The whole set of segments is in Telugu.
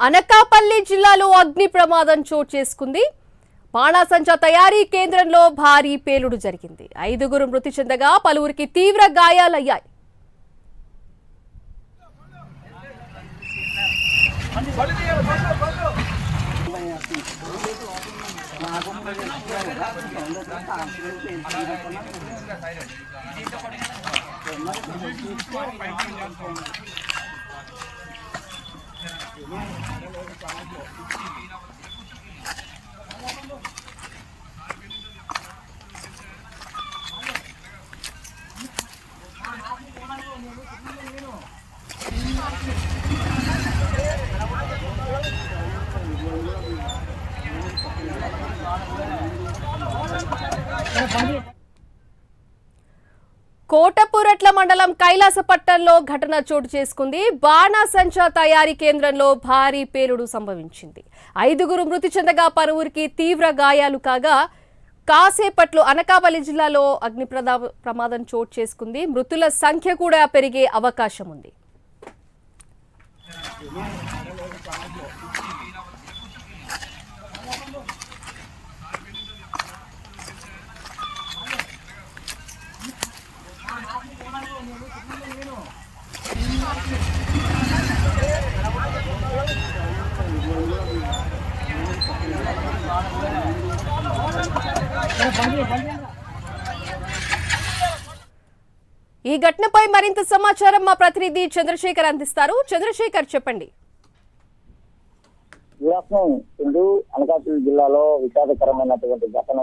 అనకాపల్లి జిల్లాలో అగ్ని ప్రమాదం చోటు చేసుకుంది. బాణాసంచా తయారీ కేంద్రంలో భారీ పేలుడు జరిగింది. 5గురు మృతి చెందగా పలువురికి తీవ్ర గాయాలయ్యాయి. కోటపురట్ల మండలం కైలాసపట్నంలో ఘటన చోటు చేసుకుంది. బాణాసంచా తయారీ కేంద్రంలో భారీ పేలుడు సంభవించింది. 5గురు మృతి చెందగా పలువురికి తీవ్ర గాయాలు కాగా కాసేపట్లో అనకాపల్లి జిల్లాలో అగ్ని ప్రమాదం చోటు చేసుకుంది. మృతుల సంఖ్య కూడా పెరిగే అవకాశం ఉంది. ఈ ఘటనపై మరింత సమాచారం మా ప్రతినిధి చంద్రశేఖర్ అందిస్తారు. చంద్రశేఖర్, చెప్పండి. అనకాపల్లి జిల్లాలో విషాదకరమైనటువంటి ఘటన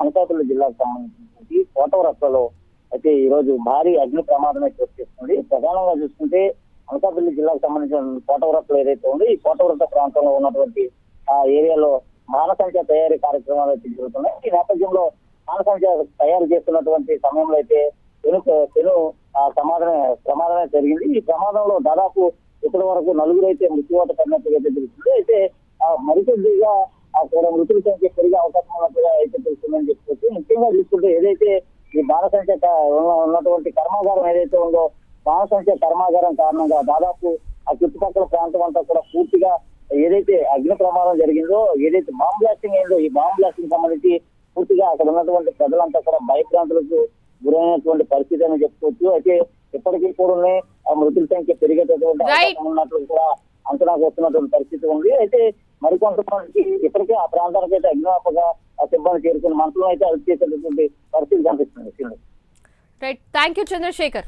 అనకాపల్లి జిల్లాకు సంబంధించి కోటవరత్వలో అయితే ఈ రోజు భారీ అగ్ని ప్రమాదమే చోటు చేస్తుంది. ప్రధానంగా చూసుకుంటే అనకాపల్లి జిల్లాకు సంబంధించిన కోటవరత్వం ఏదైతే ఉంది, ఈ కోటవరత్వ ప్రాంతంలో ఉన్నటువంటి ఆ ఏరియాలో బాణసంచా తయారీ కార్యక్రమాలు అయితే జరుగుతున్నాయి. ఈ నేపథ్యంలో బాణసంచా తయారు చేస్తున్నటువంటి సమయంలో అయితే పెను ప్రమాదమే జరిగింది. ఈ ప్రమాదంలో దాదాపు ఇప్పటి వరకు 4 అయితే మృత్యువాత పడినట్టుగా అయితే తెలుస్తుంది. అయితే మరికొద్దిగా కూడా మృతుల సంఖ్య పెరిగే అవకాశం ఉన్నట్టుగా అయితే తెలుస్తుందని చెప్పుకోవచ్చు. ముఖ్యంగా చూసుకుంటే ఏదైతే ఈ బాణసంచా ఉన్నటువంటి కర్మాగారం ఏదైతే ఉందో, బాణసంచా కర్మాగారం కారణంగా దాదాపు ఆ చుట్టుపక్కల ప్రాంతం అంతా కూడా పూర్తిగా ఏదైతే అగ్ని ప్రమాదం జరిగిందో, ఏదైతే బాంబ్ బ్లాస్టింగ్ అయిందో, ఈ బాంబ్ బ్లాస్టింగ్ సంబంధించి పూర్తిగా అక్కడ ఉన్నటువంటి ప్రజలంతా కూడా భయభ్రాంతులకు గురైనటువంటి పరిస్థితి అని చెప్పుకోవచ్చు. అయితే ఇప్పటికీ కూడా ఆ మృతుల సంఖ్య పెరిగేటటువంటి అవకాశం ఉన్నట్లు కూడా అంచనాకు వస్తున్నటువంటి పరిస్థితి ఉంది. అయితే మరికొంతమందికి ఇప్పటికే ఆ ప్రాంతానికి అయితే అగ్నిమాపక సిబ్బంది చేరుకుని మంటలను అయితే అదుపు చేసేటటువంటి పరిస్థితి కనిపిస్తుంది. Right, thank you Chandrasekhar.